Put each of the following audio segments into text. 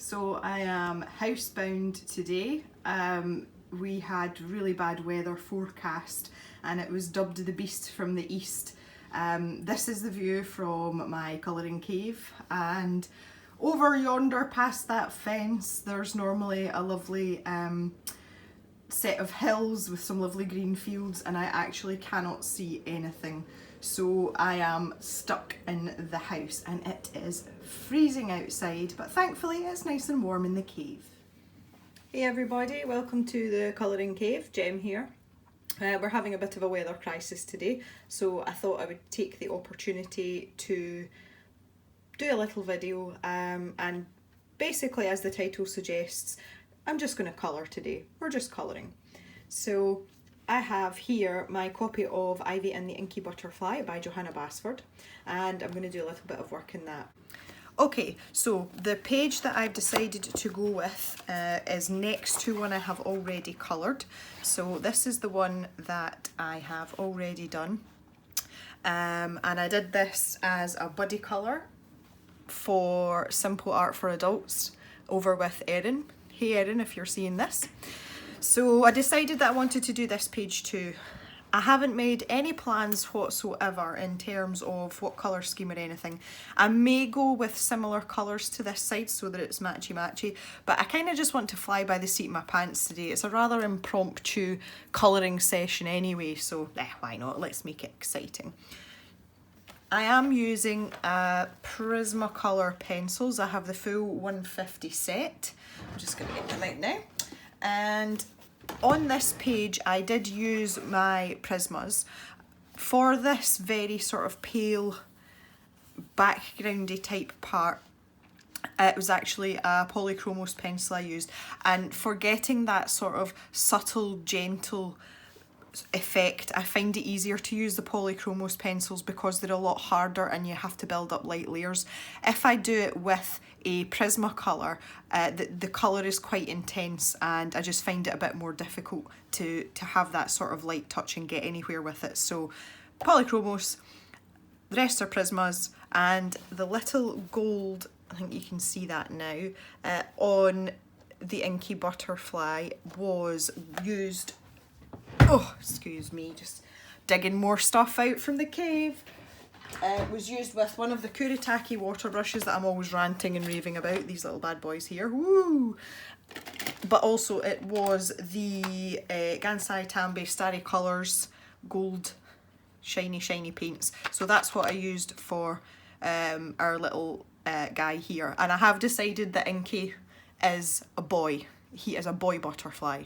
So I am housebound today. We had really bad weather forecast and it was dubbed the beast from the east. This is the view from my colouring cave, and over yonder past that fence there's normally a lovely set of hills with some lovely green fields, and I actually cannot see anything. So I am stuck in the house and it is freezing outside, but thankfully it's nice and warm in the cave. Hey everybody, welcome to the colouring cave. Jem here. We're having a bit of a weather crisis today, so I thought I would take the opportunity to do a little video and basically, as the title suggests, I'm just going to colour today. We're just colouring. So I have here my copy of Ivy and the Inky Butterfly by Johanna Basford, and I'm going to do a little bit of work in that. Okay, so the page that I've decided to go with is next to one I have already coloured. So this is the one that I have already done. And I did this as a buddy colour for Simple Art for Adults over with Erin. Hey Erin, if you're seeing this. So I decided that I wanted to do this page too. I haven't made any plans whatsoever in terms of what colour scheme or anything. I may go with similar colours to this side so that it's matchy-matchy, but I kind of just want to fly by the seat of my pants today. It's a rather impromptu colouring session anyway, so why not? Let's make it exciting. I am using Prismacolor pencils. I have the full 150 set. I'm just going to get them out now. And on this page I did use my Prismas. For this very sort of pale backgroundy type part, it was actually a Polychromos pencil I used, and for getting that sort of subtle, gentle effect, I find it easier to use the Polychromos pencils because they're a lot harder and you have to build up light layers. If I do it with a Prismacolor, the colour is quite intense and I just find it a bit more difficult to have that sort of light touch and get anywhere with it. So Polychromos, the rest are Prismas, and the little gold, I think you can see that now, on the Inky Butterfly was used. Oh, excuse me, just digging more stuff out from the cave. It was used with one of the Kuretake water brushes that I'm always ranting and raving about, these little bad boys here, woo! But also it was the Gansai Tambe Starry Colours gold shiny paints. So that's what I used for our little guy here. And I have decided that Inky is a boy. He is a boy butterfly.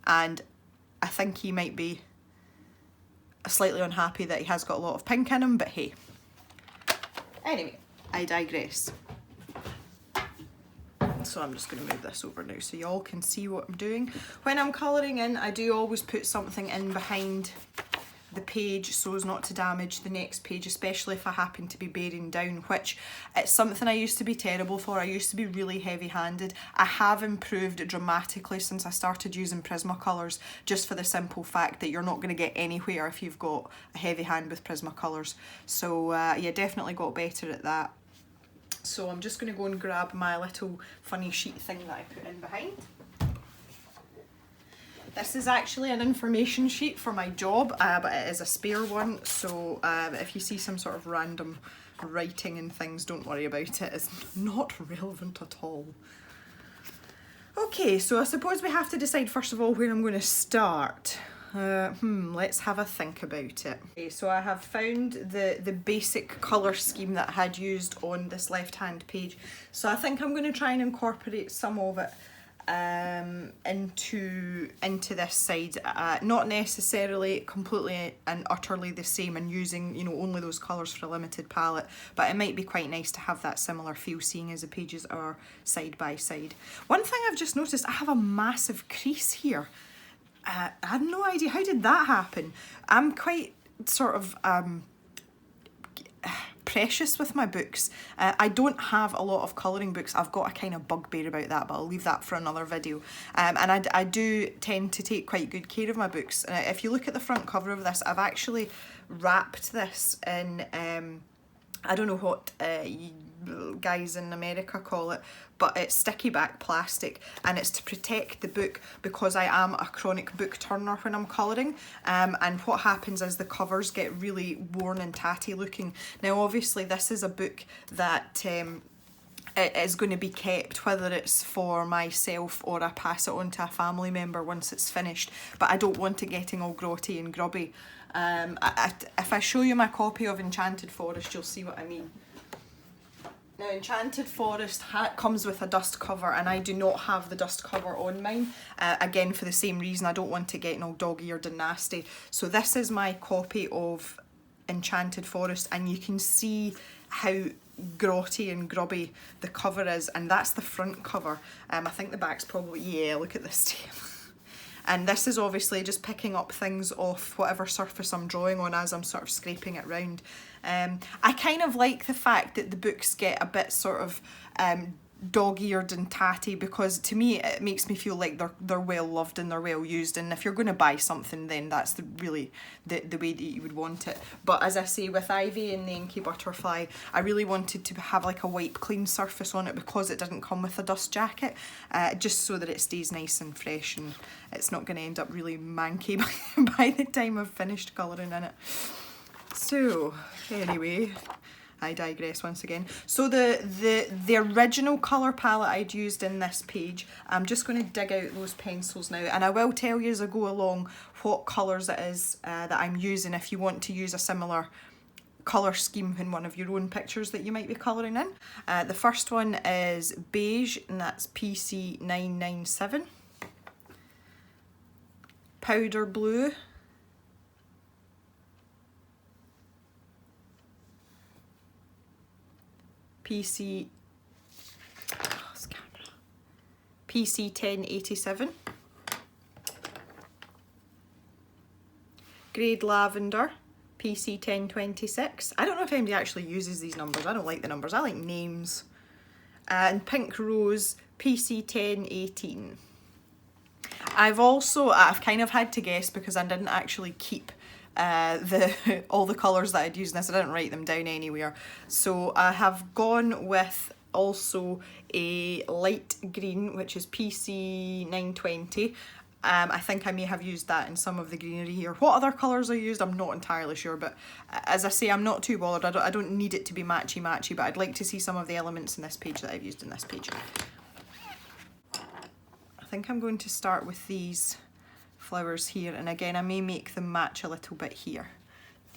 And I think he might be slightly unhappy that he has got a lot of pink in him, but hey. Anyway, I digress. So I'm just going to move this over now so you all can see what I'm doing. When I'm colouring in, I do always put something in behind the page so as not to damage the next page, especially if I happen to be bearing down, which it's something I used to be terrible for. I used to be really heavy-handed. I have improved dramatically since I started using Prismacolors, just for the simple fact that you're not going to get anywhere if you've got a heavy hand with Prismacolors. So yeah, definitely got better at that. So I'm just going to go and grab my little funny sheet thing that I put in behind. This is actually an information sheet for my job, but it is a spare one, so if you see some sort of random writing and things, don't worry about it. It's not relevant at all. Okay, so I suppose we have to decide first of all where I'm going to start. Let's have a think about it. Okay, so I have found the basic colour scheme that I had used on this left-hand page. So I think I'm going to try and incorporate some of it into this side, not necessarily completely and utterly the same and using, you know, only those colours for a limited palette, but it might be quite nice to have that similar feel seeing as the pages are side by side. One thing I've just noticed, I have a massive crease here. I have no idea, how did that happen? I'm quite sort of precious with my books. I don't have a lot of colouring books. I've got a kind of bugbear about that, but I'll leave that for another video. And I do tend to take quite good care of my books. If you look at the front cover of this, I've actually wrapped this in I don't know what guys in America call it, but it's sticky back plastic, and it's to protect the book because I am a chronic book turner when I'm colouring, and what happens is the covers get really worn and tatty looking. Now obviously this is a book that it is going to be kept, whether it's for myself or I pass it on to a family member once it's finished, but I don't want it getting all grotty and grubby. If I show you my copy of Enchanted Forest, you'll see what I mean. Now Enchanted Forest comes with a dust cover, and I do not have the dust cover on mine, again for the same reason. I don't want it getting all dog-eared and nasty. So this is my copy of Enchanted Forest, and you can see how grotty and grubby the cover is, and that's the front cover. I think the back's probably, yeah, look at this tape. And this is obviously just picking up things off whatever surface I'm drawing on as I'm sort of scraping it round. I kind of like the fact that the books get a bit sort of dog-eared and tatty, because to me it makes me feel like they're well loved and they're well used, and if you're going to buy something, then that's really the way that you would want it. But as I say, with Ivy and the Inky Butterfly, I really wanted to have like a wipe clean surface on it because it didn't come with a dust jacket, just so that it stays nice and fresh and it's not going to end up really manky by the time I've finished colouring in it. So anyway, I digress once again. So the original colour palette I'd used in this page, I'm just going to dig out those pencils now, and I will tell you as I go along what colours it is that I'm using if you want to use a similar colour scheme in one of your own pictures that you might be colouring in. The first one is beige, and that's PC997. Powder blue. PC1087. Grade lavender, PC1026. I don't know if anybody actually uses these numbers. I don't like the numbers, I like names. And pink rose, PC1018. I've kind of had to guess because I didn't actually keep all the colours that I'd used in this. I didn't write them down anywhere. So I have gone with also a light green, which is PC920. I think I may have used that in some of the greenery here. What other colours I used, I'm not entirely sure, but as I say, I'm not too bothered. I don't need it to be matchy-matchy, but I'd like to see some of the elements in this page that I've used in this page. I think I'm going to start with these flowers here, and again I may make them match a little bit here.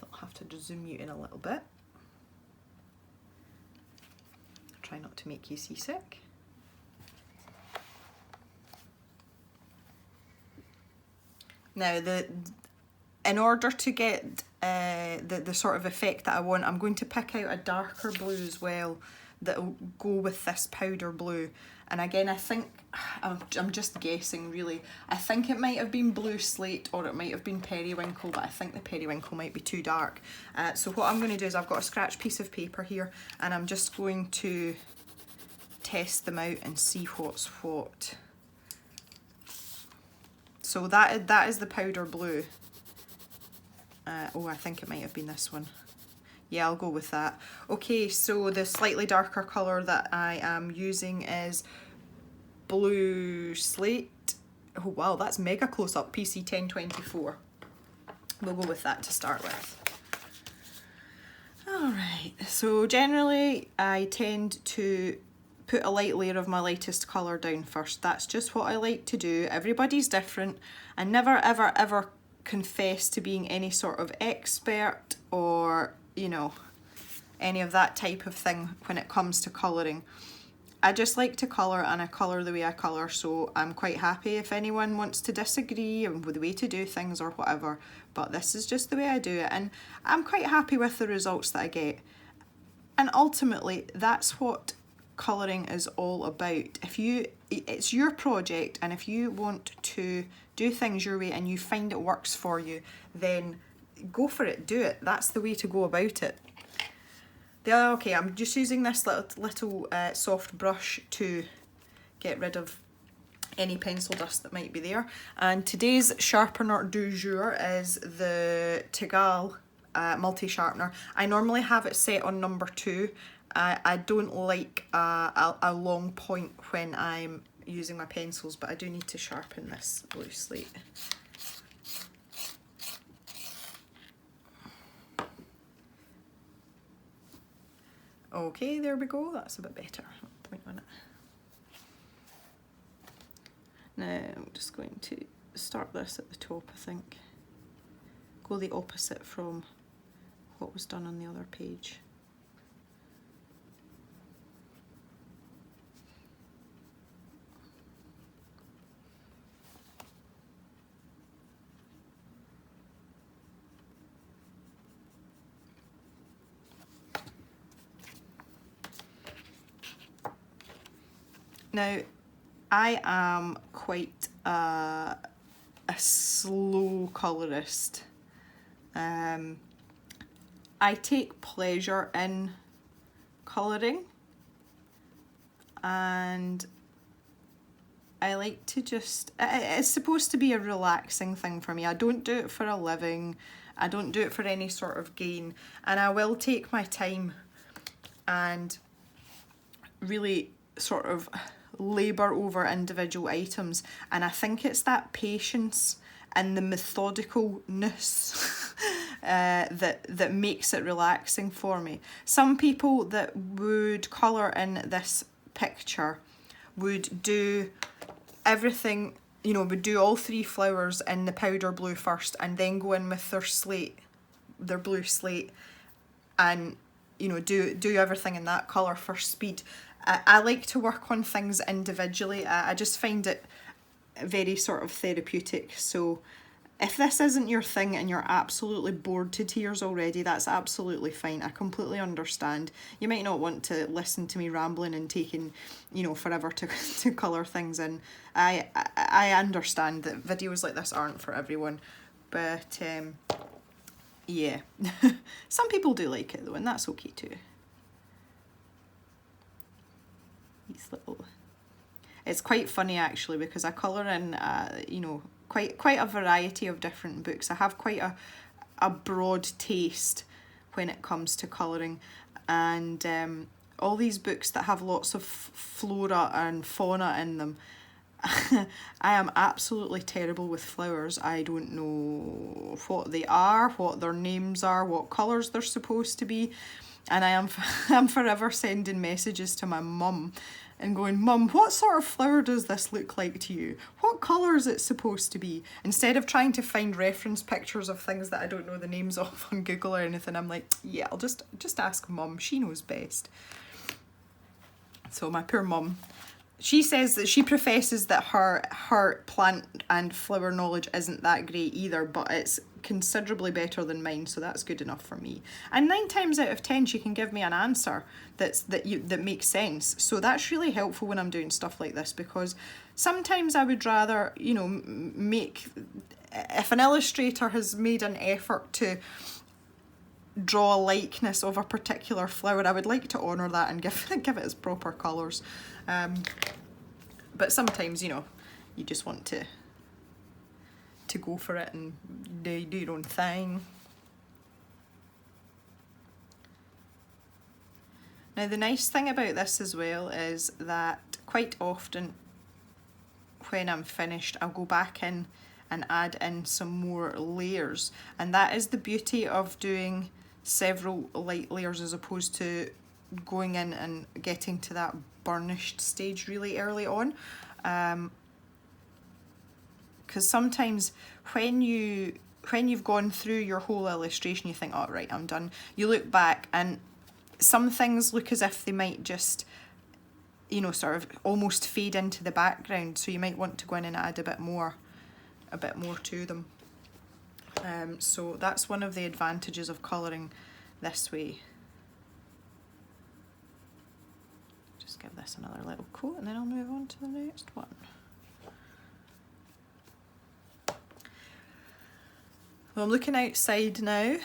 So I'll have to just zoom you in a little bit. Try not to make you seasick. Now in order to get the sort of effect that I want, I'm going to pick out a darker blue as well that will go with this powder blue. And again, I think, I'm just guessing really, I think it might have been blue slate or it might have been periwinkle, but I think the periwinkle might be too dark. So what I'm going to do is I've got a scratch piece of paper here, and I'm just going to test them out and see what's what. So that is the powder blue. Oh, I think it might have been this one. Yeah, I'll go with that. Okay, so the slightly darker colour that I am using is blue slate. Oh wow, that's mega close up, PC1024. We'll go with that to start with. Alright, so generally I tend to put a light layer of my lightest colour down first. That's just what I like to do. Everybody's different. I never ever ever confess to being any sort of expert or, you know, any of that type of thing when it comes to colouring. I just like to colour, and I colour the way I colour, so I'm quite happy if anyone wants to disagree with the way to do things or whatever, but this is just the way I do it, and I'm quite happy with the results that I get. And ultimately, that's what colouring is all about. It's your project, and if you want to do things your way and you find it works for you, then go for it, do it. That's the way to go about it. Okay, I'm just using this little soft brush to get rid of any pencil dust that might be there. And today's sharpener du jour is the Tegal multi-sharpener. I normally have it set on number 2. I don't like a long point when I'm using my pencils, but I do need to sharpen this blue slate. Okay, there we go, that's a bit better. Point on it. Now I'm just going to start this at the top, I think. Go the opposite from what was done on the other page. Now, I am quite a slow colourist. I take pleasure in colouring, and I like to just, it's supposed to be a relaxing thing for me. I don't do it for a living, I don't do it for any sort of gain, and I will take my time and really sort of labour over individual items, and I think it's that patience and the methodicalness that makes it relaxing for me. Some people that would colour in this picture would do everything, you know, would do all 3 flowers in the powder blue first and then go in with their slate, their blue slate, and you know, do everything in that colour for speed. I like to work on things individually. I just find it very sort of therapeutic. So if this isn't your thing and you're absolutely bored to tears already, that's absolutely fine. I completely understand. You might not want to listen to me rambling and taking, you know, forever to colour things in. I understand that videos like this aren't for everyone, but yeah. Some people do like it though, and that's okay too. These little... It's quite funny actually, because I colour in, you know, quite a variety of different books. I have quite a broad taste when it comes to colouring, and all these books that have lots of flora and fauna in them. I am absolutely terrible with flowers. I don't know what they are, what their names are, what colours they're supposed to be, and I'm forever sending messages to my mum and going, Mum, what sort of flower does this look like to you? What colour is it supposed to be? Instead of trying to find reference pictures of things that I don't know the names of on Google or anything, I'm like, yeah, I'll just ask Mum, she knows best. So my poor mum, she says that she professes that her plant and flower knowledge isn't that great either, but it's considerably better than mine, so that's good enough for me. And 9 times out of 10 she can give me an answer that makes sense. So that's really helpful when I'm doing stuff like this, because sometimes I would rather, you know, if an illustrator has made an effort to draw a likeness of a particular flower, I would like to honour that and give it its proper colours. But sometimes, you know, you just want to go for it and do your own thing. Now the nice thing about this as well is that quite often when I'm finished, I'll go back in and add in some more layers, and that is the beauty of doing several light layers as opposed to going in and getting to that burnished stage really early on. Because sometimes when you've gone through your whole illustration, you think, oh right, I'm done. You look back and some things look as if they might just, you know, sort of almost fade into the background, so you might want to go in and add a bit more to them. So that's one of the advantages of colouring this way. Just give this another little coat and then I'll move on to the next one. Well, I'm looking outside now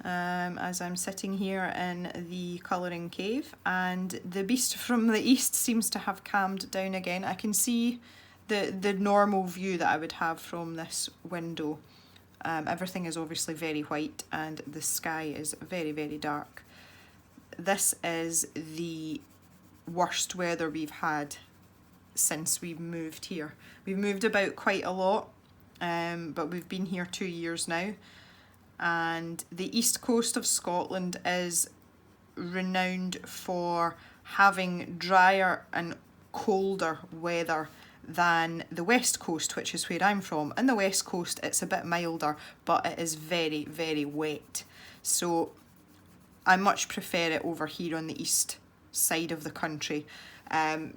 as I'm sitting here in the colouring cave, and the beast from the east seems to have calmed down again. I can see the normal view that I would have from this window, Everything is obviously very white and the sky is very, very dark. This is the worst weather we've had since we've moved here. We've moved about quite a lot, but we've been here 2 years now, and the east coast of Scotland is renowned for having drier and colder weather than the west coast, which is where I'm from. In the west coast it's a bit milder, but it is very, very wet, so I much prefer it over here on the east side of the country,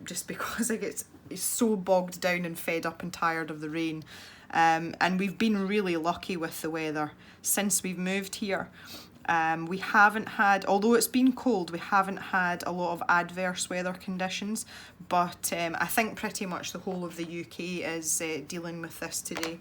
just because I get so bogged down and fed up and tired of the rain. And we've been really lucky with the weather since we've moved here. We haven't had, although it's been cold, we haven't had a lot of adverse weather conditions, but I think pretty much the whole of the UK is dealing with this today.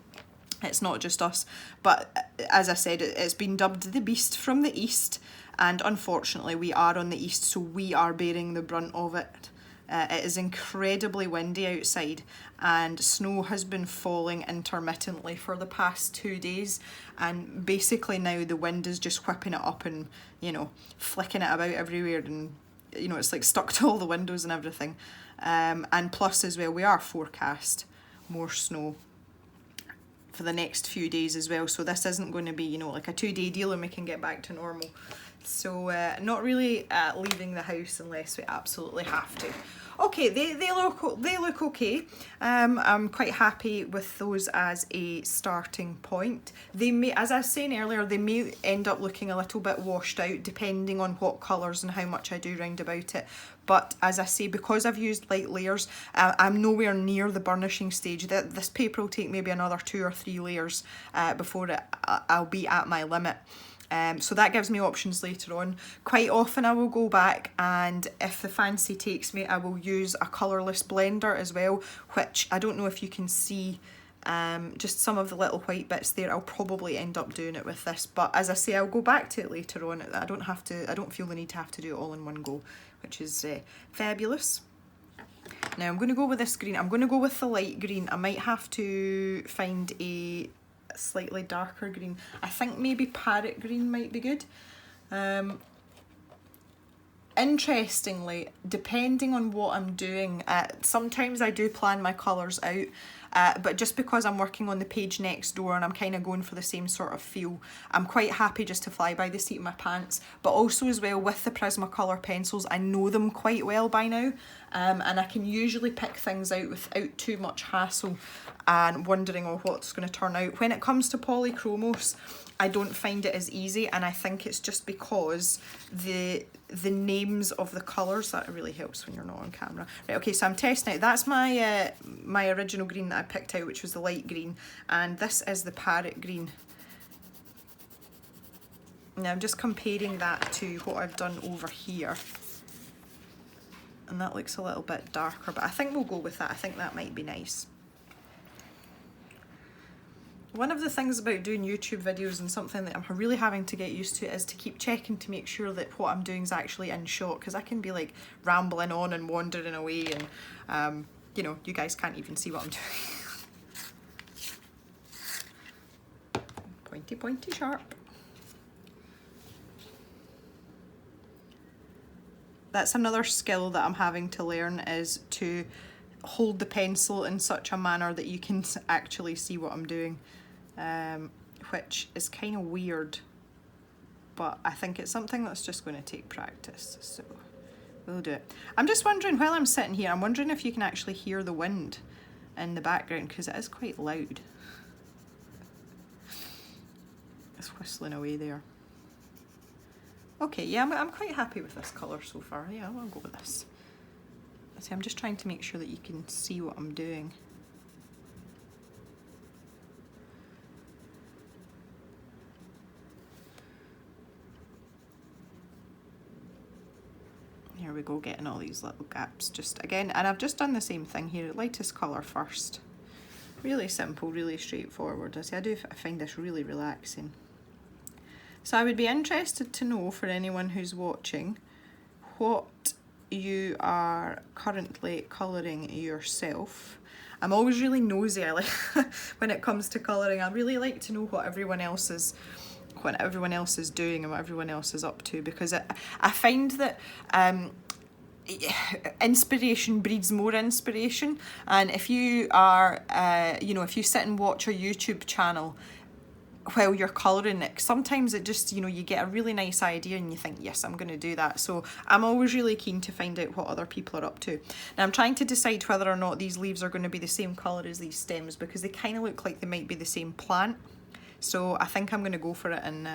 It's not just us, but as I said, it's been dubbed the beast from the east, and unfortunately we are on the east, so we are bearing the brunt of it. It is incredibly windy outside, and snow has been falling intermittently for the past 2 days, and basically now the wind is just whipping it up and, you know, flicking it about everywhere, and, you know, it's like stuck to all the windows and everything. And plus as well, we are forecast more snow for the next few days as well, so this isn't going to be, you know, like a 2-day deal and we can get back to normal. So not really leaving the house unless we absolutely have to. Okay, they look okay. I'm quite happy with those as a starting point. They may, as I was saying earlier, they may end up looking a little bit washed out depending on what colours and how much I do round about it. But as I say, because I've used light layers, I'm nowhere near the burnishing stage. This paper will take maybe another 2 or 3 layers before I'll be at my limit. So that gives me options later on. Quite often I will go back, and if the fancy takes me, I will use a colourless blender as well, which I don't know if you can see just some of the little white bits there. I'll probably end up doing it with this, but as I say, I'll go back to it later on. I don't feel the need to have to do it all in one go, which is fabulous. Now I'm going to go with this green. I'm going to go with the light green. I might have to find a slightly darker green. I think maybe parrot green might be good. Interestingly, depending on what I'm doing, sometimes I do plan my colours out, but just because I'm working on the page next door and I'm kind of going for the same sort of feel, I'm quite happy just to fly by the seat of my pants. But also as well, with the Prismacolor pencils, I know them quite well by now, and I can usually pick things out without too much hassle and wondering what's going to turn out. When it comes to polychromos, I don't find it as easy, and I think it's just because the names of the colours, that really helps when you're not on camera. Right, okay, so I'm testing it. That's my my original green that I picked out, which was the light green, and this is the parrot green. Now I'm just comparing that to what I've done over here, and that looks a little bit darker, but I think we'll go with that. I think that might be nice. One of the things about doing YouTube videos, and something that I'm really having to get used to, is to keep checking to make sure that what I'm doing is actually in shot, because I can be like rambling on and wandering away, and you know, you guys can't even see what I'm doing. Pointy, pointy, sharp. That's another skill that I'm having to learn, is to hold the pencil in such a manner that you can actually see what I'm doing, which is kind of weird, but I think it's something that's just going to take practice, so we'll do it. I'm just wondering, while I'm sitting here, I'm wondering if you can actually hear the wind in the background, because it is quite loud. It's whistling away there. Okay, yeah, I'm quite happy with this colour so far. Yeah, I'll go with this. See, I'm just trying to make sure that you can see what I'm doing. Here we go, getting all these little gaps just again, and I've just done the same thing here, lightest colour first. Really simple, really straightforward. I find this really relaxing. So I would be interested to know, for anyone who's watching, what you are currently colouring yourself. I'm always really nosy. I like when it comes to colouring, I really like to know what everyone else is doing and what everyone else is up to, because I find that inspiration breeds more inspiration, and if you are you know, if you sit and watch a YouTube channel while you're colouring it, sometimes it just, you know, you get a really nice idea and you think, yes, I'm going to do that. So I'm always really keen to find out what other people are up to. Now I'm trying to decide whether or not these leaves are going to be the same colour as these stems, because they kind of look like they might be the same plant. So I think I'm going to go for it and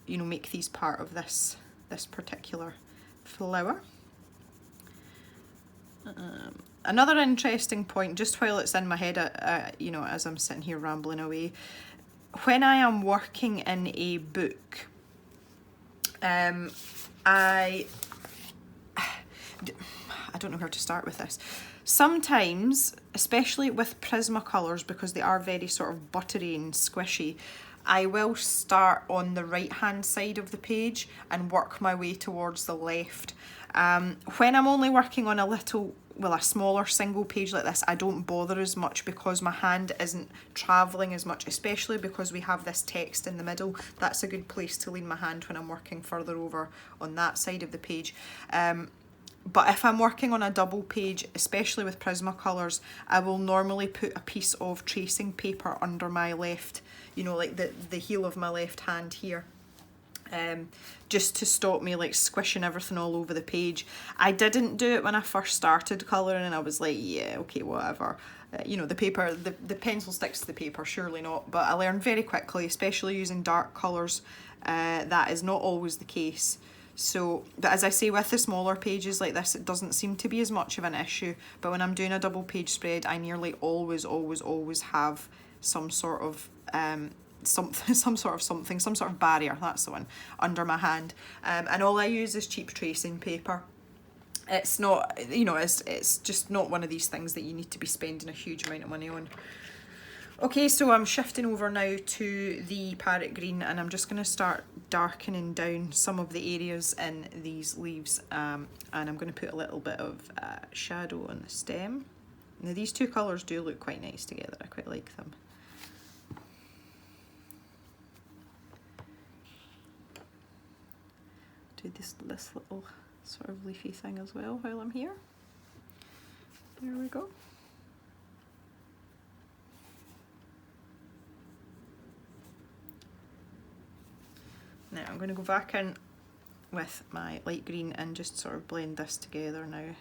you know, make these part of this particular flower. Another interesting point, just while it's in my head, you know, as I'm sitting here rambling away, when I am working in a book, I don't know where to start with this. Sometimes, especially with Prismacolors, because they are very sort of buttery and squishy, I will start on the right hand side of the page and work my way towards the left. When I'm only working on a smaller single page like this, I don't bother as much because my hand isn't travelling as much, especially because we have this text in the middle. That's a good place to lean my hand when I'm working further over on that side of the page. But if I'm working on a double page, especially with Prismacolors, I will normally put a piece of tracing paper under my left, you know, like the heel of my left hand here. Just to stop me like squishing everything all over the page. I didn't do it when I first started colouring, and I was like, yeah, okay, whatever. You know, the paper, the pencil sticks to the paper, surely not. But I learned very quickly, especially using dark colours, that is not always the case. So, but as I say, with the smaller pages like this, it doesn't seem to be as much of an issue. But when I'm doing a double page spread, I nearly always have some sort of some sort of barrier, that's the one, under my hand, and all I use is cheap tracing paper. It's not, you know, it's just not one of these things that you need to be spending a huge amount of money on. Okay, so I'm shifting over now to the parrot green, and I'm just going to start darkening down some of the areas in these leaves, and I'm going to put a little bit of shadow on the stem. Now these two colours do look quite nice together, I quite like them. Do this little sort of leafy thing as well while I'm here. There we go. Now I'm going to go back in with my light green and just sort of blend this together now.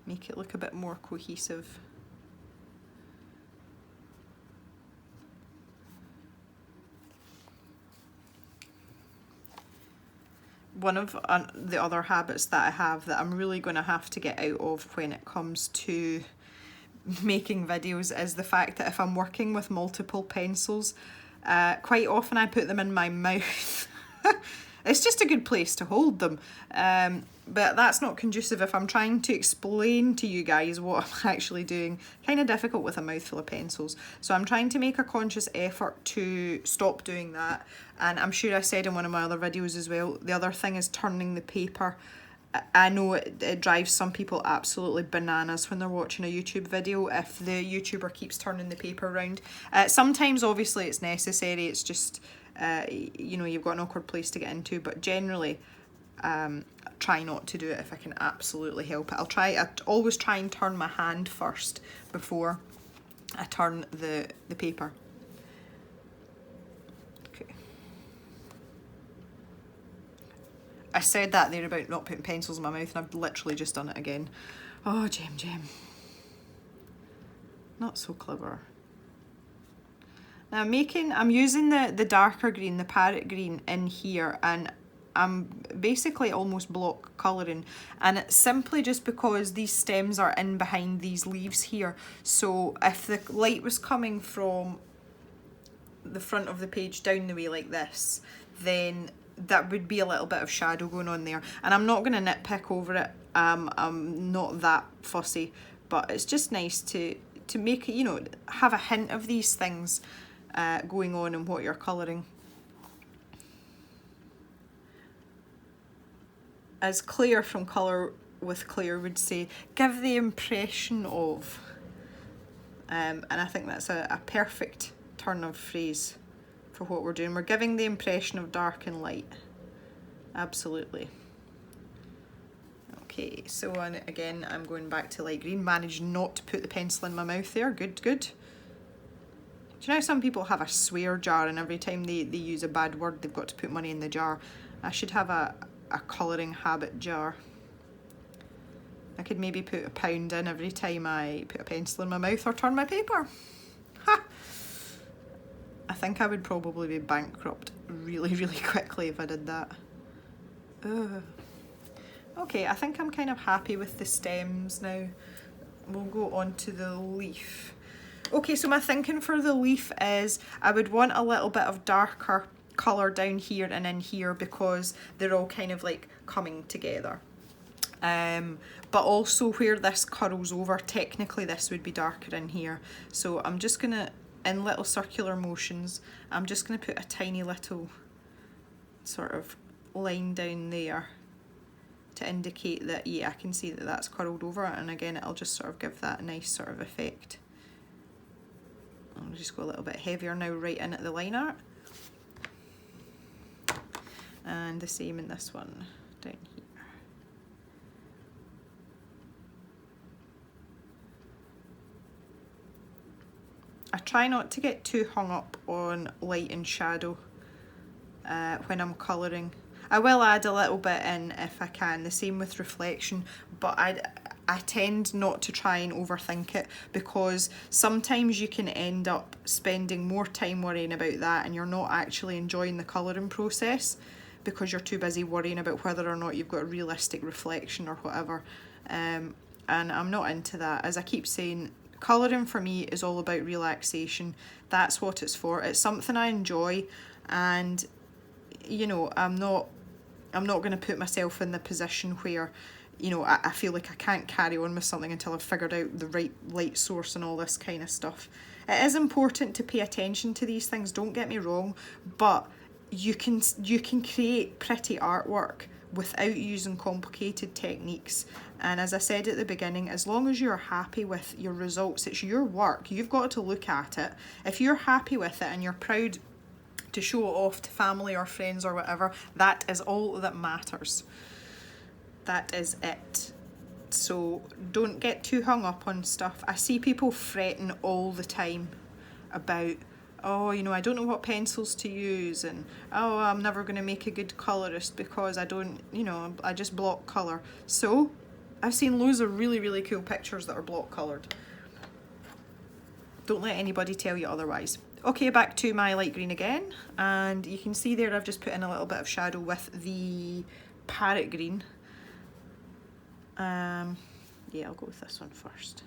Make it look a bit more cohesive. One of the other habits that I have that I'm really going to have to get out of when it comes to making videos is the fact that if I'm working with multiple pencils, quite often I put them in my mouth. It's just a good place to hold them, but that's not conducive if I'm trying to explain to you guys what I'm actually doing. Kind of difficult with a mouthful of pencils, so I'm trying to make a conscious effort to stop doing that. And I'm sure I said in one of my other videos as well, the other thing is turning the paper. I know it drives some people absolutely bananas when they're watching a YouTube video if the YouTuber keeps turning the paper around. Sometimes obviously it's necessary, it's just you know, you've got an awkward place to get into, but generally try not to do it if I can absolutely help it. I always try and turn my hand first before I turn the paper. Okay. I said that there about not putting pencils in my mouth, and I've literally just done it again. Oh, Jem. Not so clever. Now I'm using the darker green, the parrot green in here, and I'm basically almost block colouring, and it's simply just because these stems are in behind these leaves here. So if the light was coming from the front of the page down the way like this, then that would be a little bit of shadow going on there, and I'm not going to nitpick over it. I'm not that fussy, but it's just nice to make it, you know, have a hint of these things going on in what you're colouring. As Claire from Colour with Claire would say, give the impression of. And I think that's a perfect turn of phrase for what we're doing. We're giving the impression of dark and light. Absolutely. Okay, so again, I'm going back to light green. Managed not to put the pencil in my mouth there. Good, good. Do you know how some people have a swear jar and every time they use a bad word, they've got to put money in the jar? I should have a colouring habit jar. I could maybe put £1 in every time I put a pencil in my mouth or turn my paper. Ha! I think I would probably be bankrupt really, really quickly if I did that. Ugh. Okay, I think I'm kind of happy with the stems now. We'll go on to the leaf. Okay, so my thinking for the leaf is I would want a little bit of darker colour down here and in here because they're all kind of like coming together. But also where this curls over, technically this would be darker in here. So I'm just gonna, in little circular motions, I'm just gonna put a tiny little sort of line down there to indicate that, yeah, I can see that that's curled over, and again it'll just sort of give that nice sort of effect. I'll just go a little bit heavier now right in at the line art. And the same in this one down here. I try not to get too hung up on light and shadow when I'm colouring. I will add a little bit in if I can, the same with reflection, but I tend not to try and overthink it because sometimes you can end up spending more time worrying about that and you're not actually enjoying the colouring process because you're too busy worrying about whether or not you've got a realistic reflection or whatever. And I'm not into that. As I keep saying, colouring for me is all about relaxation. That's what it's for. It's something I enjoy, and you know, I'm not going to put myself in the position where, you know, I feel like I can't carry on with something until I've figured out the right light source and all this kind of stuff. It is important to pay attention to these things, don't get me wrong, but you can create pretty artwork without using complicated techniques. And as I said at the beginning, as long as you're happy with your results, it's your work, you've got to look at it. If you're happy with it and you're proud to show it off to family or friends or whatever, that is all that matters. That is it. So don't get too hung up on stuff. I see people fretting all the time about, oh, you know, I don't know what pencils to use, and oh, I'm never going to make a good colourist because I don't, you know, I just block colour. So I've seen loads of really, really cool pictures that are block coloured. Don't let anybody tell you otherwise. Okay, back to my light green again, and you can see there I've just put in a little bit of shadow with the parrot green. Yeah, I'll go with this one first.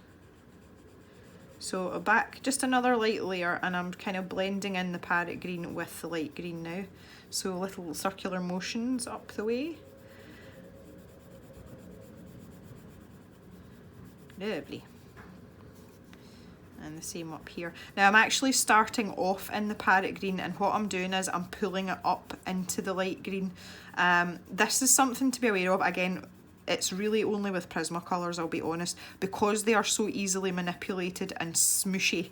So back just another light layer, and I'm kind of blending in the parrot green with the light green now. So little circular motions up the way. Lovely. And the same up here. Now I'm actually starting off in the parrot green, and what I'm doing is I'm pulling it up into the light green. This is something to be aware of. Again, it's really only with Prismacolors, I'll be honest, because they are so easily manipulated and smooshy.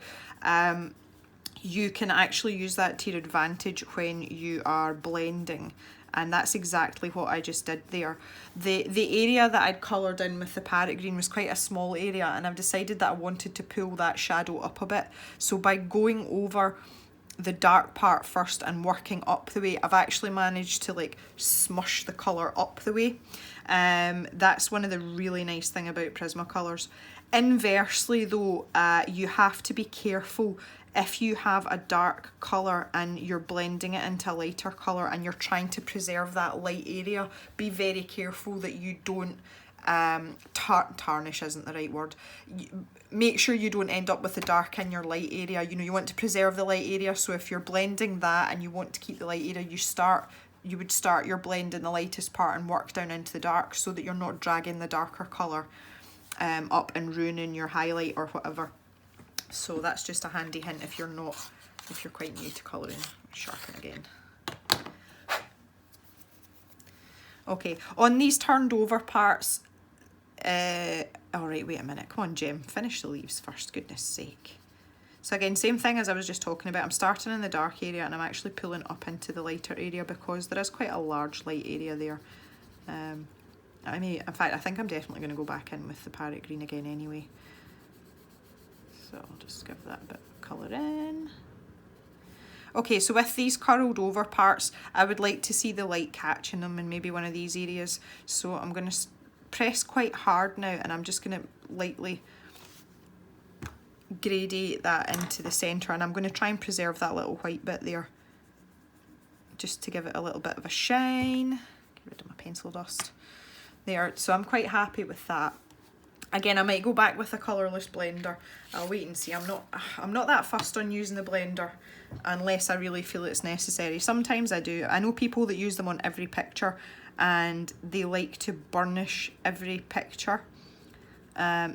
You can actually use that to your advantage when you are blending, and that's exactly what I just did there. The area that I'd coloured in with the parrot green was quite a small area, and I've decided that I wanted to pull that shadow up a bit. So by going over the dark part first and working up the way, I've actually managed to like smush the colour up the way. That's one of the really nice thing about Prismacolors. Inversely though, you have to be careful if you have a dark colour and you're blending it into a lighter colour and you're trying to preserve that light area. Be very careful that you don't tarnish isn't the right word. Make sure you don't end up with the dark in your light area. You know, you want to preserve the light area, so if you're blending that and you want to keep the light area, you would start your blend in the lightest part and work down into the dark, so that you're not dragging the darker colour up and ruining your highlight or whatever. So that's just a handy hint if you're quite new to colouring. Sharpen again. Okay, on these turned over parts, All right, wait a minute. Come on, Gem. Finish the leaves first, goodness sake. So again, same thing as I was just talking about. I'm starting in the dark area and I'm actually pulling up into the lighter area because there is quite a large light area there. I mean, in fact, I think I'm definitely going to go back in with the parrot green again anyway. So I'll just give that a bit of colour in. Okay, so with these curled over parts, I would like to see the light catching them in maybe one of these areas. So I'm going to press quite hard now and I'm just going to lightly gradate that into the centre, and I'm going to try and preserve that little white bit there just to give it a little bit of a shine. Get rid of my pencil dust there. So I'm quite happy with that. Again, I might go back with a colourless blender. I'll wait and see. I'm not that fussed on using the blender unless I really feel it's necessary. Sometimes I do. I know people that use them on every picture and they like to burnish every picture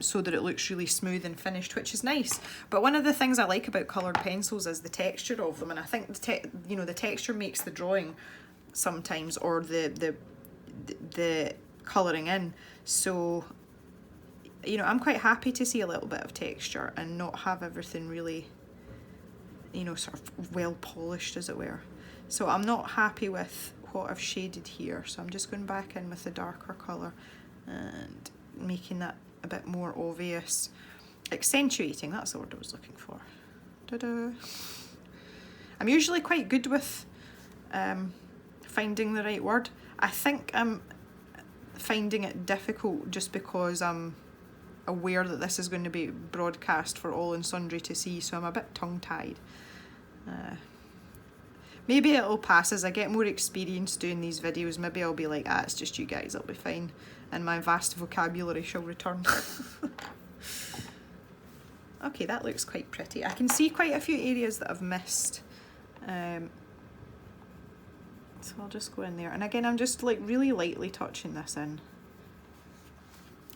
so that it looks really smooth and finished, which is nice. But one of the things I like about coloured pencils is the texture of them, and I think the texture makes the drawing sometimes, or the colouring in. So I'm quite happy to see a little bit of texture and not have everything really sort of well polished, as it were. So I'm not happy with what I've shaded here, so I'm just going back in with the darker colour and making that a bit more obvious. Accentuating, that's the word I was looking for. Ta-da! I'm usually quite good with finding the right word. I think I'm finding it difficult just because I'm aware that this is going to be broadcast for all and sundry to see, so I'm a bit tongue-tied. Maybe it'll pass as I get more experience doing these videos. Maybe I'll be like, it's just you guys, it'll be fine, and my vast vocabulary shall return. Okay, that looks quite pretty. I can see quite a few areas that I've missed. So I'll just go in there, and again I'm just like really lightly touching this in.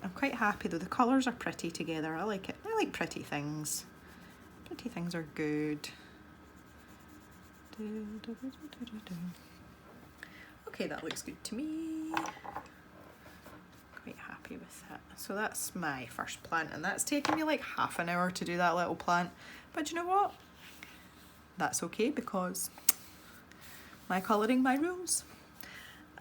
I'm quite happy though, the colours are pretty together. I like it. I like pretty things. Pretty things are good. Okay, that looks good to me. Quite happy with that. So that's my first plant, and that's taken me like half an hour to do that little plant. But you know what? That's okay, because my colouring, my rules.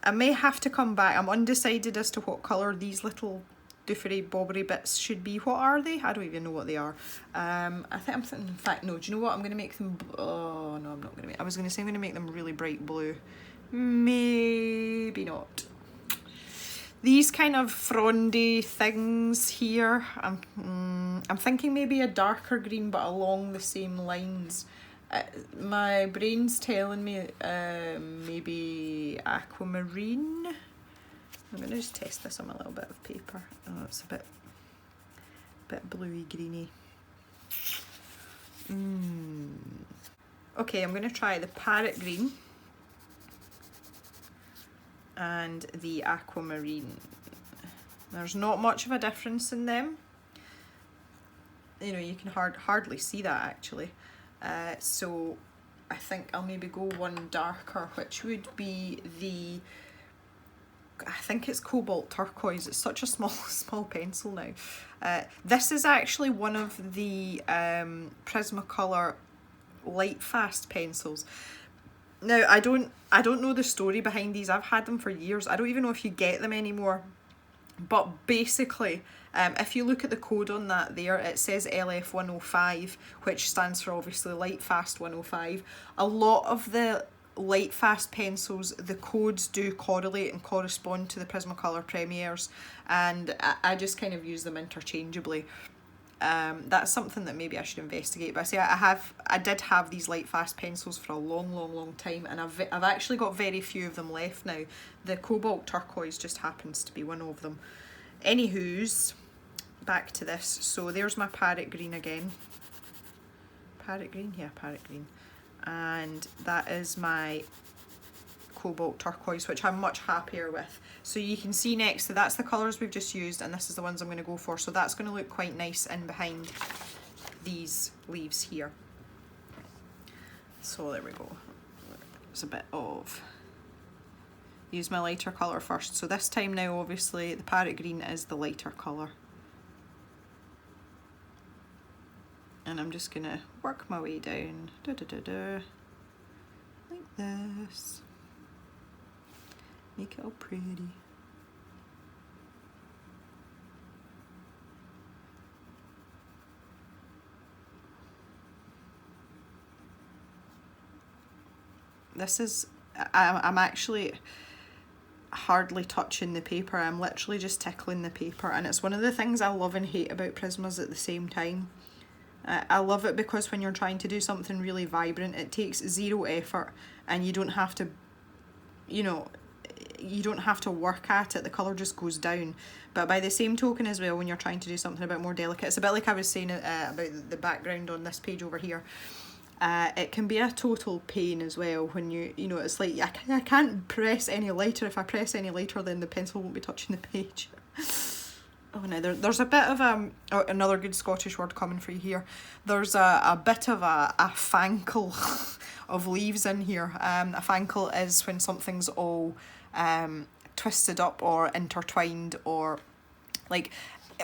I may have to come back. I'm undecided as to what colour these little doofery bobbery bits should be. What are they? I don't even know what they are. I think I'm thinking, in fact, no, do you know what? I'm going to make them, oh no, I'm not going to make, I was going to say I'm going to make them really bright blue. Maybe not. These kind of frondy things here, I'm thinking maybe a darker green but along the same lines. My brain's telling me maybe aquamarine. I'm going to just test this on a little bit of paper. Oh, it's a bit bluey greeny. Okay, I'm going to try the parrot green and the aquamarine. There's not much of a difference in them. You can hardly see that actually. So I think I'll maybe go one darker, which would be the, I think it's cobalt turquoise. It's such a small pencil now. This is actually one of the Prismacolor light fast pencils. Now I don't know the story behind these. I've had them for years. I don't even know if you get them anymore. But basically, if you look at the code on that there, it says LF105, which stands for obviously light fast 105. A lot of the light fast pencils, the codes do correlate and correspond to the Prismacolor Premieres, and I just kind of use them interchangeably. That's something that maybe I should investigate. But I say I did have these light fast pencils for a long time, and I've actually got very few of them left now. The cobalt turquoise just happens to be one of them. Anywho's, back to this. So there's my parrot green again. Parrot green? Yeah, parrot green. And that is my cobalt turquoise, which I'm much happier with. So you can see next to that's the colours we've just used, and this is the ones I'm going to go for. So that's going to look quite nice in behind these leaves here. So there we go. There's a bit of use my lighter colour first. So this time now, obviously, the parrot green is the lighter colour. And I'm just going to work my way down, like this. Make it all pretty. This is, I'm actually hardly touching the paper. I'm literally just tickling the paper, and it's one of the things I love and hate about Prismas at the same time. I love it because when you're trying to do something really vibrant, it takes zero effort and you don't have to, you know, you don't have to work at it. The colour just goes down. But by the same token as well, when you're trying to do something a bit more delicate, it's a bit like I was saying about the background on this page over here. It can be a total pain as well when you know, it's like I can't press any lighter. If I press any lighter, then the pencil won't be touching the page. Oh, now there's a bit of another good Scottish word coming for you here. There's a bit of a fankle of leaves in here. A fankle is when something's all twisted up or intertwined, or like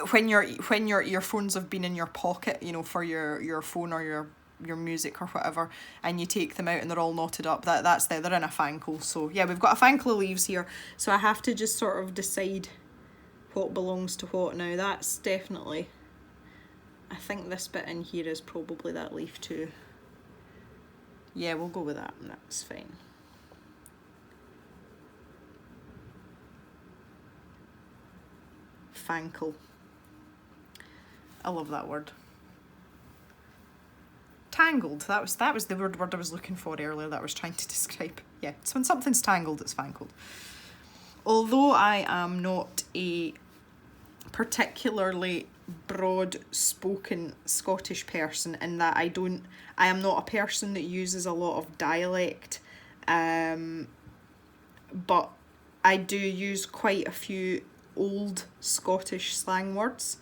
when your earphones have been in your pocket, you know, for your phone or your music or whatever, and you take them out and they're all knotted up. They're in a fankle. So yeah, we've got a fankle of leaves here. So I have to just sort of decide what belongs to what now. That's definitely, I think this bit in here is probably that leaf too. Yeah, we'll go with that, and that's fine. Fankle. I love that word. Tangled. That was the word I was looking for earlier that I was trying to describe. Yeah, so when something's tangled, it's fankled. Although I am not a particularly broad-spoken Scottish person, in that I am not a person that uses a lot of dialect, but I do use quite a few old Scottish slang words,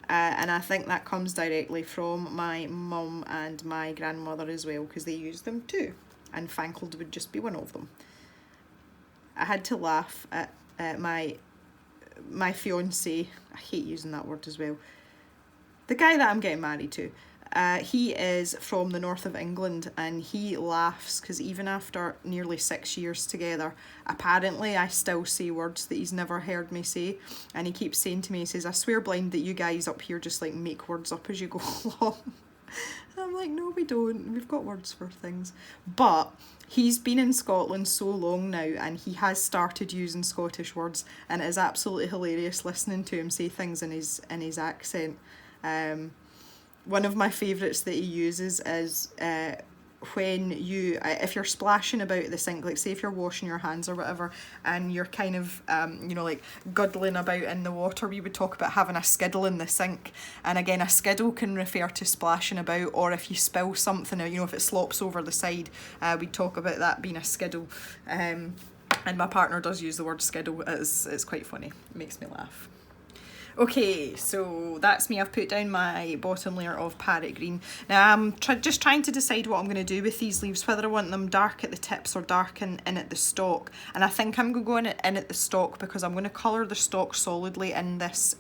and I think that comes directly from my mum and my grandmother as well, because they use them too, and fankled would just be one of them. I had to laugh at my fiance, I hate using that word as well, the guy that I'm getting married to. He is from the north of England, and he laughs because even after nearly 6 years together, apparently I still say words that he's never heard me say, and he keeps saying to me, he says, I swear blind that you guys up here just like make words up as you go along. I'm like, no, we don't. We've got words for things. But he's been in Scotland so long now, and he has started using Scottish words, and it is absolutely hilarious listening to him say things in his accent. One of my favourites that he uses is when if you're splashing about the sink, like say if you're washing your hands or whatever, and you're kind of like guddling about in the water, we would talk about having a skiddle in the sink. And again, a skiddle can refer to splashing about, or if you spill something, you know, if it slops over the side, we'd talk about that being a skiddle. And my partner does use the word skiddle. It's quite funny. It makes me laugh. Okay, so that's me. I've put down my bottom layer of parrot green. Now I'm just trying to decide what I'm going to do with these leaves, whether I want them dark at the tips or dark in at the stalk. And I think I'm going to go in at the stalk because I'm going to colour the stalk solidly in this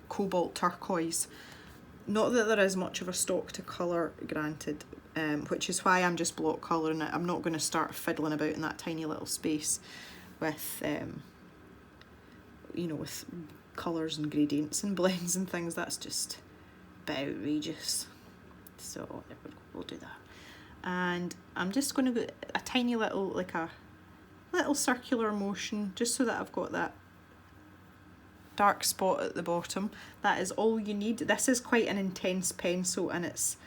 cobalt turquoise. Not that there is much of a stalk to colour, granted, which is why I'm just block colouring it. I'm not going to start fiddling about in that tiny little space with, you know, with colours and gradients and blends and things. That's just a bit outrageous. So we'll do that. And I'm just going to go a tiny little, like a little circular motion, just so that I've got that dark spot at the bottom. That is all you need. This is quite an intense pencil, and it's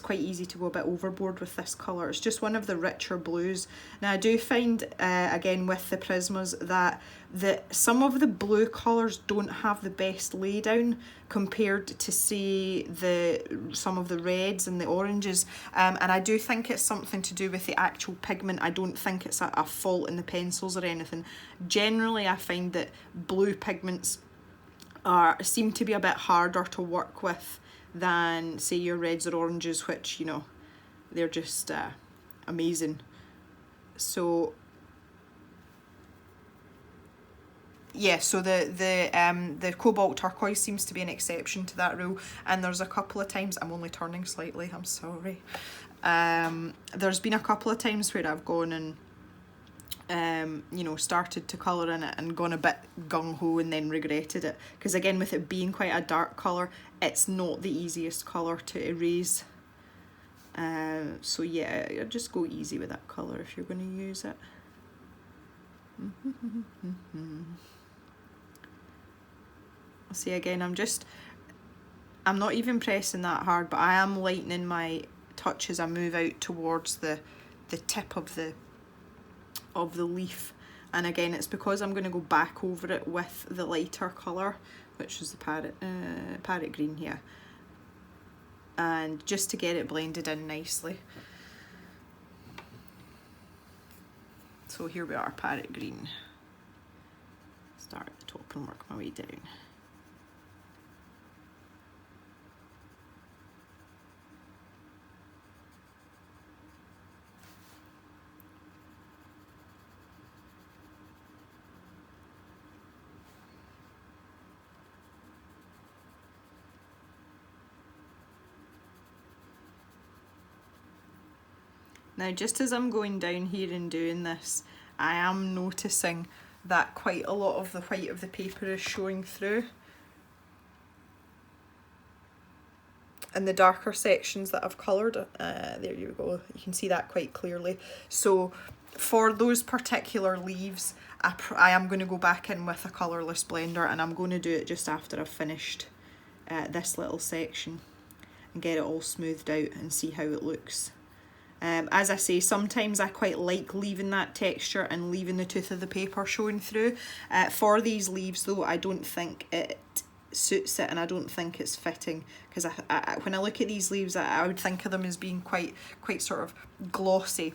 quite easy to go a bit overboard with this colour. It's just one of the richer blues. Now I do find, again with the Prismas, that some of the blue colours don't have the best laydown compared to, say, some of the reds and the oranges, and I do think it's something to do with the actual pigment. I don't think it's a fault in the pencils or anything. Generally I find that blue pigments seem to be a bit harder to work with than, say, your reds or oranges, which, you know, they're just amazing. So yeah, so the cobalt turquoise seems to be an exception to that rule, and there's a couple of times, I'm only turning slightly, I'm sorry. There's been a couple of times where I've gone and you know, started to colour in it and gone a bit gung-ho and then regretted it, because again, with it being quite a dark colour, it's not the easiest colour to erase. So yeah, just go easy with that colour if you're going to use it. See, again, I'm not even pressing that hard, but I am lightening my touch as I move out towards the tip of the leaf. And again, it's because I'm going to go back over it with the lighter colour, which is the parrot green here, and just to get it blended in nicely. So here we are, parrot green. Start at the top and work my way down. Now, just as I'm going down here and doing this, I am noticing that quite a lot of the white of the paper is showing through. In the darker sections that I've coloured, there you go, you can see that quite clearly. So for those particular leaves, I am going to go back in with a colourless blender, and I'm going to do it just after I've finished this little section and get it all smoothed out and see how it looks. As I say, sometimes I quite like leaving that texture and leaving the tooth of the paper showing through. For these leaves though, I don't think it suits it, and I don't think it's fitting, because when I look at these leaves, I would think of them as being quite sort of glossy.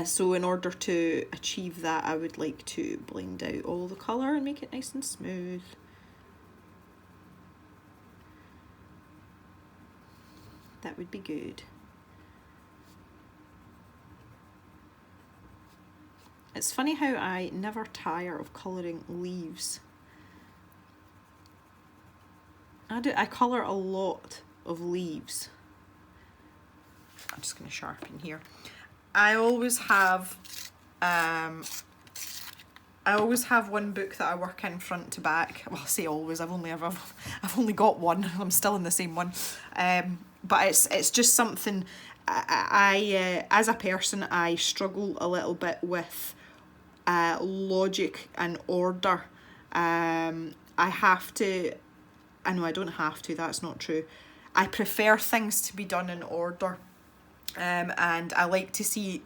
So in order to achieve that, I would like to blend out all the colour and make it nice and smooth. That would be good. It's funny how I never tire of colouring leaves. I colour a lot of leaves. I'm just going to sharpen here. I always have one book that I work in front to back. Well, I say always. I've only got one. I'm still in the same one. But it's just something. I as a person, I struggle a little bit with logic and order. I don't have to, that's not true. I prefer things to be done in order, and I like to see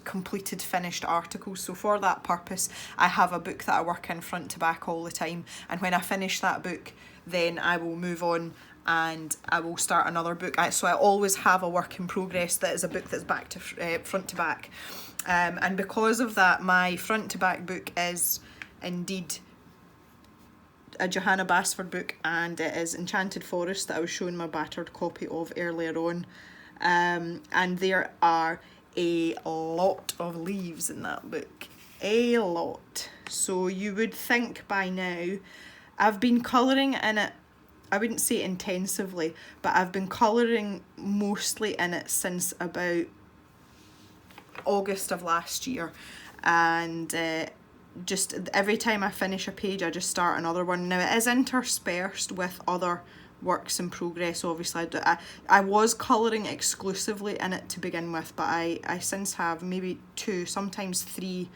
completed, finished articles. So for that purpose, I have a book that I work in front to back all the time, and when I finish that book, then I will move on and I will start another book. So I always have a work in progress that is a book that's back to front to back. And because of that, my front to back book is indeed a Johanna Basford book, and it is Enchanted Forest that I was showing my battered copy of earlier on. And there are a lot of leaves in that book, a lot. So you would think by now, I've been colouring in it, I wouldn't say intensively, but I've been colouring mostly in it since about August of last year, and just every time I finish a page I just start another one. Now it is interspersed with other works in progress, obviously. I was colouring exclusively in it to begin with, but I since have maybe 2, sometimes 3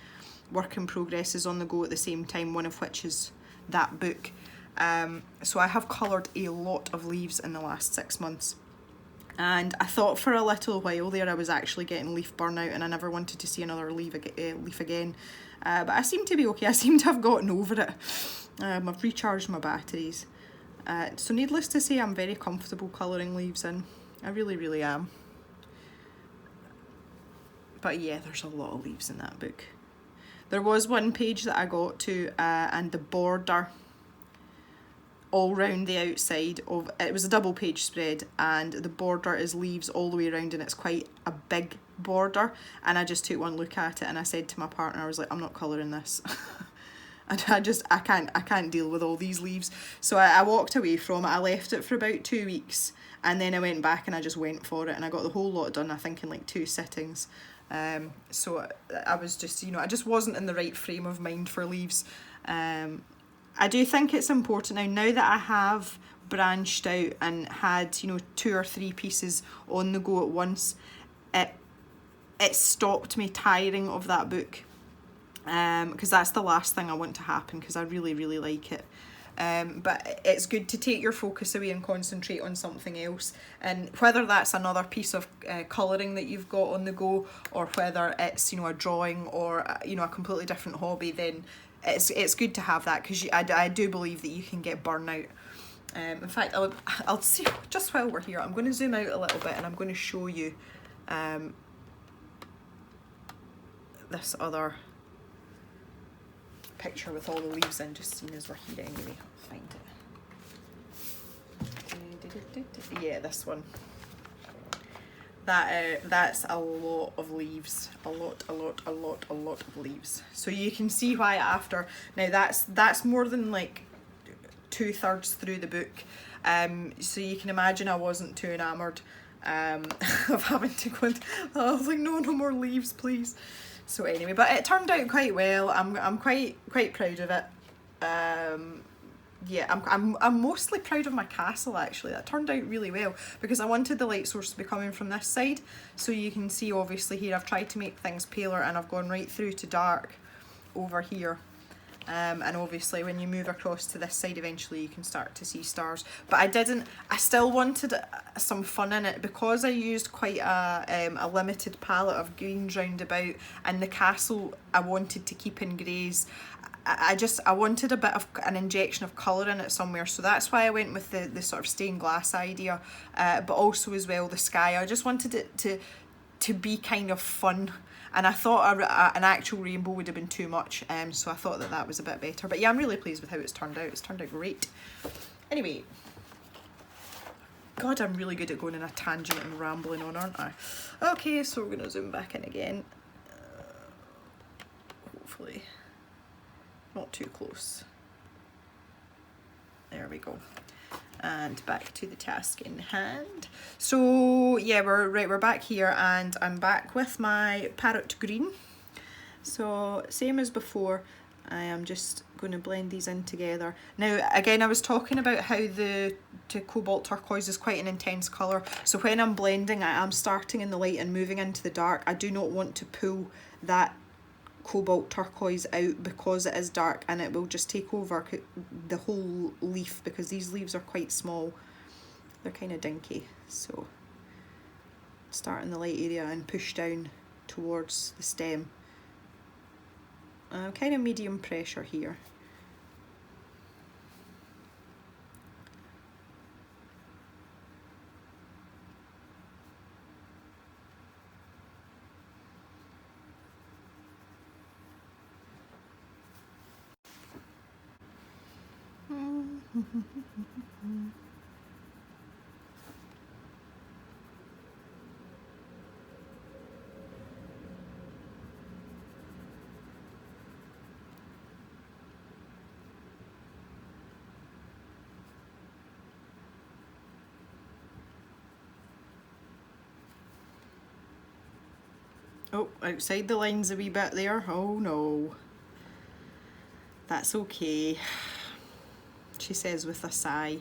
work in progresses on the go at the same time, one of which is that book. So I have coloured a lot of leaves in the last 6 months. And I thought for a little while there I was actually getting leaf burnout, and I never wanted to see another leaf again. But I seem to be okay. I seem to have gotten over it. I've recharged my batteries. So needless to say, I'm very comfortable colouring leaves in. I really, really am. But yeah, there's a lot of leaves in that book. There was one page that I got to, and the border all round the outside of it was a double page spread, and the border is leaves all the way around, and it's quite a big border, and I just took one look at it and I said to my partner, I was like, I'm not colouring this. and I can't deal with all these leaves. So I walked away from it. I left it for about 2 weeks, and then I went back and I just went for it, and I got the whole lot done, I think in like 2 sittings. So I was just, you know, I just wasn't in the right frame of mind for leaves. I do think it's important now that I have branched out and had, you know, 2 or 3 pieces on the go at once, it stopped me tiring of that book, because that's the last thing I want to happen, because I really, really like it. But it's good to take your focus away and concentrate on something else, and whether that's another piece of colouring that you've got on the go, or whether it's, you know, a drawing, or you know, a completely different hobby, then it's good to have that, because I do believe that you can get burnout. In fact, I'll see, just while we're here, I'm going to zoom out a little bit and I'm going to show you this other picture with all the leaves in, just seeing as we're here anyway. I'll find it. Yeah, this one. That's a lot of leaves. A lot of leaves. So you can see why after, now that's more than like 2/3 through the book. So you can imagine I wasn't too enamoured of having to go, I was like, no more leaves, please. So anyway, but it turned out quite well. I'm quite proud of it. Yeah, I'm mostly proud of my castle actually. That turned out really well, because I wanted the light source to be coming from this side. So you can see obviously here I've tried to make things paler, and I've gone right through to dark over here. And obviously when you move across to this side eventually you can start to see stars. But I still wanted some fun in it, because I used quite a limited palette of greens round about, and the castle I wanted to keep in greys. I wanted a bit of an injection of colour in it somewhere, so that's why I went with the sort of stained glass idea, but also as well the sky. I just wanted it to be kind of fun. And I thought an actual rainbow would have been too much, so I thought that was a bit better. But yeah, I'm really pleased with how it's turned out. It's turned out great. Anyway, God, I'm really good at going on a tangent and rambling on, aren't I? Okay, so we're going to zoom back in again. Hopefully not too close. There we go. And back to the task in hand. So yeah, we're back here, and I'm back with my parrot green. So same as before, I am just going to blend these in together. Now again, I was talking about how the cobalt turquoise is quite an intense colour, so when I'm blending I am starting in the light and moving into the dark. I do not want to pull that cobalt turquoise out, because it is dark and it will just take over the whole leaf, because these leaves are quite small, they're kind of dinky. So start in the light area and push down towards the stem, kind of medium pressure here. Oh, outside the lines a wee bit there. Oh no. That's okay, she says with a sigh.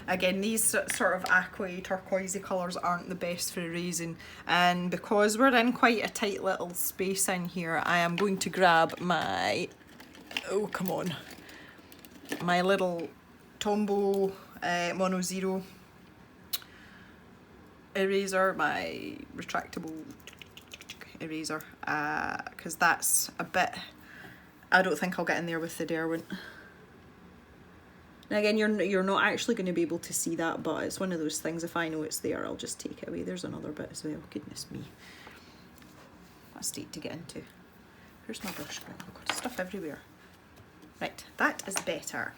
Again, these sort of aqua turquoisey colours aren't the best for erasing, and because we're in quite a tight little space in here, I am going to grab my, oh come on, my little Tombow Mono Zero eraser, my retractable eraser, because that's a bit, I don't think I'll get in there with the Derwent. Now again, you're not actually going to be able to see that, but it's one of those things, if I know it's there, I'll just take it away. There's another bit as well. Goodness me. What a state to get into. Here's my brush. I've got stuff everywhere. Right, that is better.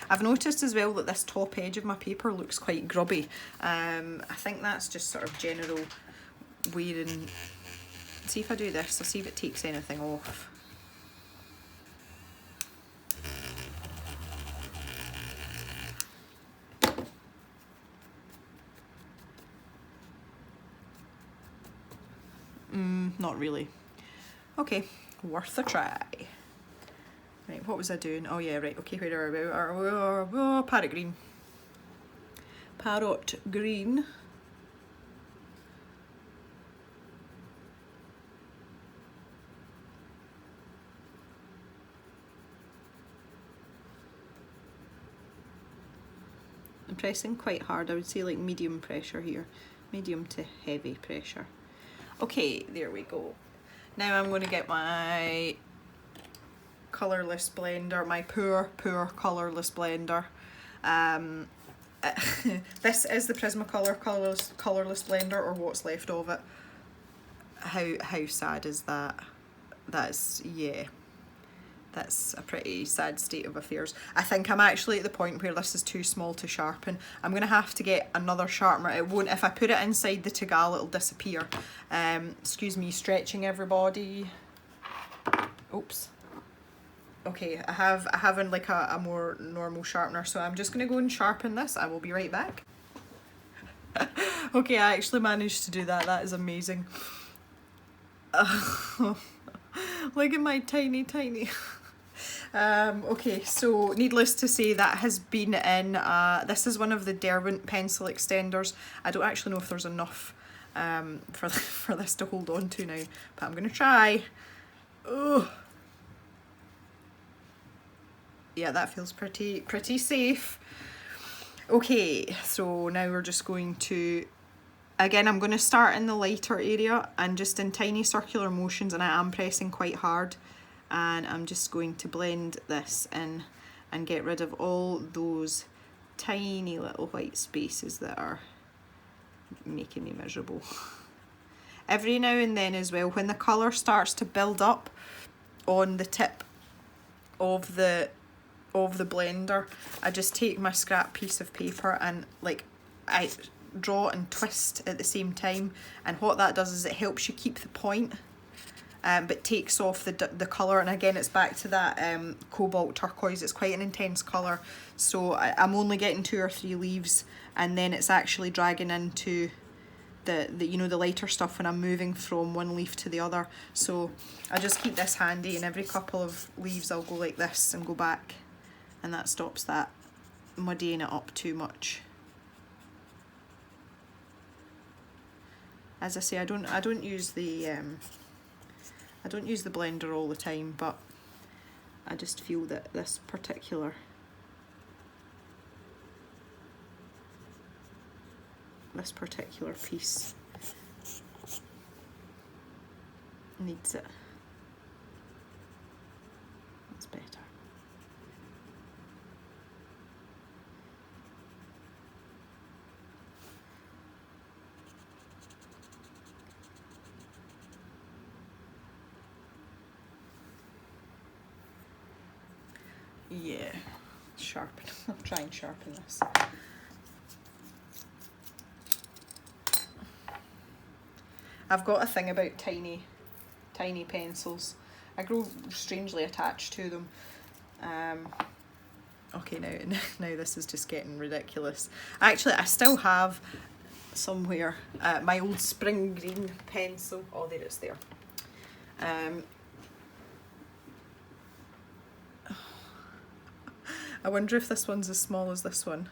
I've noticed as well that this top edge of my paper looks quite grubby. I think that's just sort of general wearing. See if I do this, I'll see if it takes anything off. not really. Okay, worth a try. Right, what was I doing? Oh yeah, right, okay, where are we? Oh, parrot green. Parrot green. I'm pressing quite hard, I would say like medium pressure here. Medium to heavy pressure. Okay, there we go. Now I'm going to get my colourless blender, my poor colourless blender. This is the Prismacolor colourless blender, or what's left of it. How sad is that? That's, yeah. That's a pretty sad state of affairs. I think I'm actually at the point where this is too small to sharpen. I'm going to have to get another sharpener. It won't, if I put it inside the Tagal, it'll disappear. Excuse me, stretching everybody. Oops. Okay, I have like a more normal sharpener, so I'm just going to go and sharpen this. I will be right back. Okay, I actually managed to do that. That is amazing. Look at my tiny. Okay, so needless to say, that has been in, this is one of the Derwent pencil extenders. I don't actually know if there's enough for this to hold on to now, but I'm going to try. Ugh. Yeah, that feels pretty safe. Okay, so now we're just going to, again, I'm going to start in the lighter area and just in tiny circular motions, and I am pressing quite hard. And I'm just going to blend this in and get rid of all those tiny little white spaces that are making me miserable. Every now and then as well, when the colour starts to build up on the tip of the blender, I just take my scrap piece of paper and like I draw and twist at the same time, and what that does is it helps you keep the point. But takes off the colour, and again it's back to that cobalt turquoise. It's quite an intense colour, so I'm only getting 2 or 3 leaves, and then it's actually dragging into the you know, the lighter stuff when I'm moving from one leaf to the other. So I just keep this handy, and every couple of leaves I'll go like this and go back, and that stops that muddying it up too much. As I say, I don't use the blender all the time, but I just feel that this particular piece needs it. That's better. Yeah, sharpen. I'll try and sharpen this. I've got a thing about tiny pencils. I grow strangely attached to them. Okay, now this is just getting ridiculous. Actually, I still have somewhere my old spring green pencil. Oh, there it's there. I wonder if this one's as small as this one.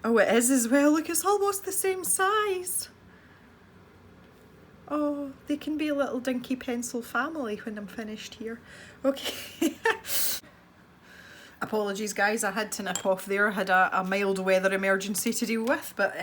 Oh, it is as well. Look, it's almost the same size. Oh, they can be a little dinky pencil family when I'm finished here. Okay. Apologies guys, I had to nip off there. I had a mild weather emergency to deal with, but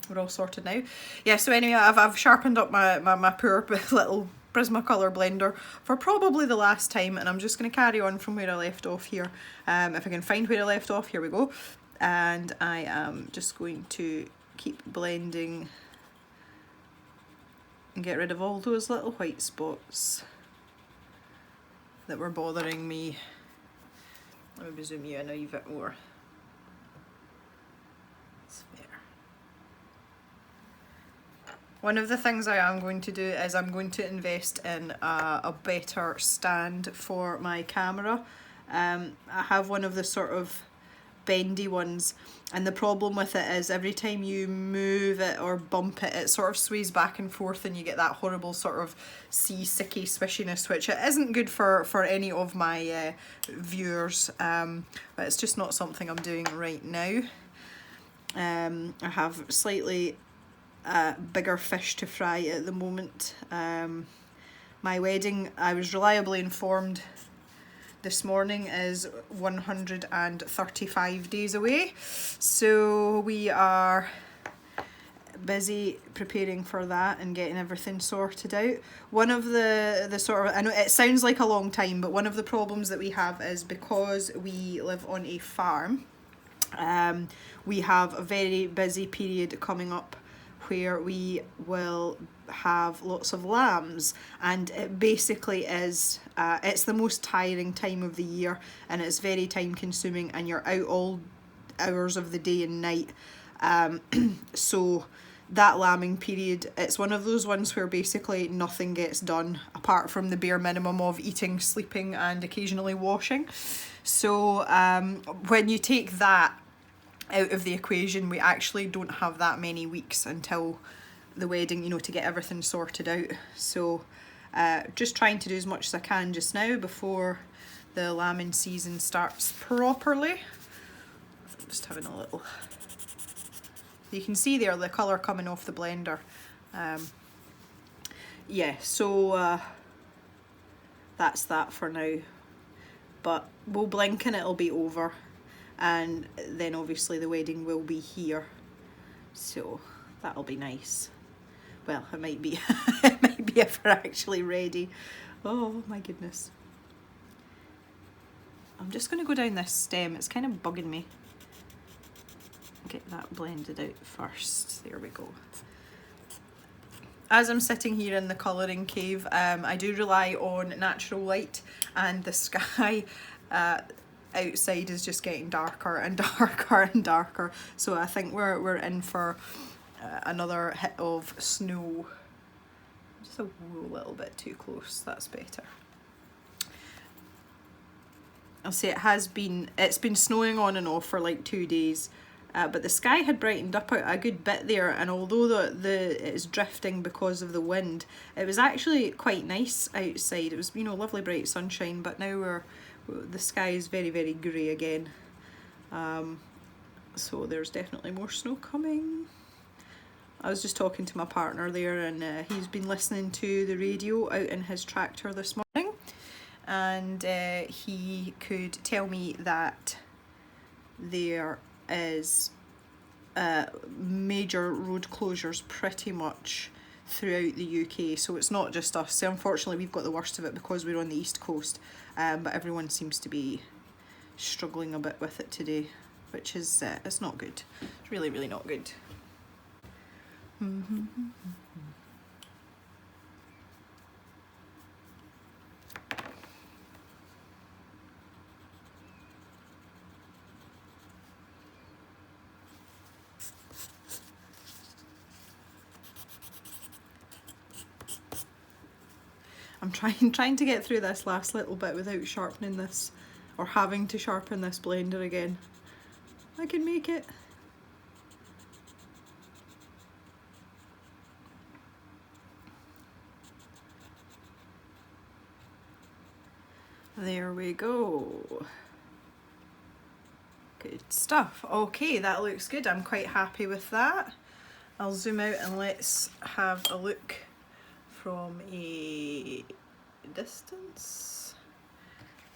we're all sorted now. Yeah, so anyway, I've sharpened up my poor little Prismacolor blender for probably the last time, and I'm just going to carry on from where I left off here. If I can find where I left off, here we go. And I am just going to keep blending and get rid of all those little white spots that were bothering me. Let me zoom you in a wee bit more. That's fair. One of the things I am going to do is I'm going to invest in a better stand for my camera. I have one of the sort of bendy ones, and the problem with it is every time you move it or bump it, it sort of sways back and forth and you get that horrible sort of seasicky swishiness, which it isn't good for any of my viewers, but it's just not something I'm doing right now. I have slightly bigger fish to fry at the moment. My wedding, I was reliably informed this morning, is 135 days away, so we are busy preparing for that and getting everything sorted out. One of the sort of, I know it sounds like a long time, but one of the problems that we have is because we live on a farm, we have a very busy period coming up where we will have lots of lambs, and it basically is it's the most tiring time of the year, and it's very time consuming, and you're out all hours of the day and night. So that lambing period, it's one of those ones where basically nothing gets done apart from the bare minimum of eating, sleeping and occasionally washing. So when you take that out of the equation, we actually don't have that many weeks until the wedding, you know, to get everything sorted out. So just trying to do as much as I can just now before the lambing season starts properly. I'm just having a little, you can see there the colour coming off the blender. Yeah, so that's that for now, but we'll blink and it'll be over, and then obviously the wedding will be here, so that'll be nice. Well, it might be it might be if we're actually ready. Oh my goodness. I'm just going to go down this stem, it's kind of bugging me. Get that blended out first. There we go. As I'm sitting here in the colouring cave, I do rely on natural light, and the sky outside is just getting darker and darker and darker, so I think we're in for another hit of snow. Just a little bit too close, that's better. I'll say it's been snowing on and off for like 2 days, but the sky had brightened up a good bit there, and although it's drifting because of the wind, it was actually quite nice outside. It was, you know, lovely bright sunshine, but now the sky is very, very grey again. So there's definitely more snow coming. I was just talking to my partner there, and he's been listening to the radio out in his tractor this morning, and he could tell me that there is major road closures pretty much throughout the UK, so it's not just us. So unfortunately we've got the worst of it because we're on the east coast, but everyone seems to be struggling a bit with it today, which is it's not good. It's really, really not good. I'm trying to get through this last little bit without sharpening this, or having to sharpen this blender again. I can make it. There we go. Good stuff. Okay, that looks good. I'm quite happy with that. I'll zoom out and let's have a look from a distance.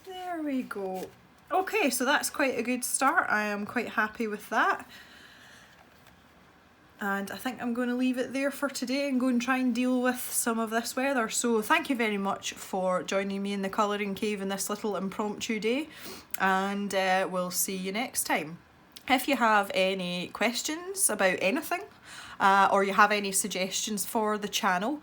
There we go. Okay, so that's quite a good start. I am quite happy with that. And I think I'm going to leave it there for today and go and try and deal with some of this weather. So thank you very much for joining me in the colouring cave in this little impromptu day, and we'll see you next time. If you have any questions about anything, or you have any suggestions for the channel,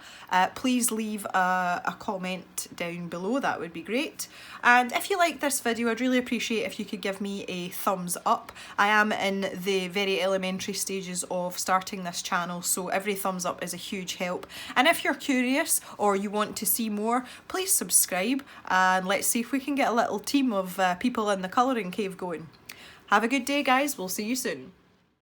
please leave a comment down below. That would be great. And if you like this video, I'd really appreciate if you could give me a thumbs up. I am in the very elementary stages of starting this channel, so every thumbs up is a huge help. And if you're curious or you want to see more, please subscribe, and let's see if we can get a little team of people in the colouring cave going. Have a good day, guys. We'll see you soon.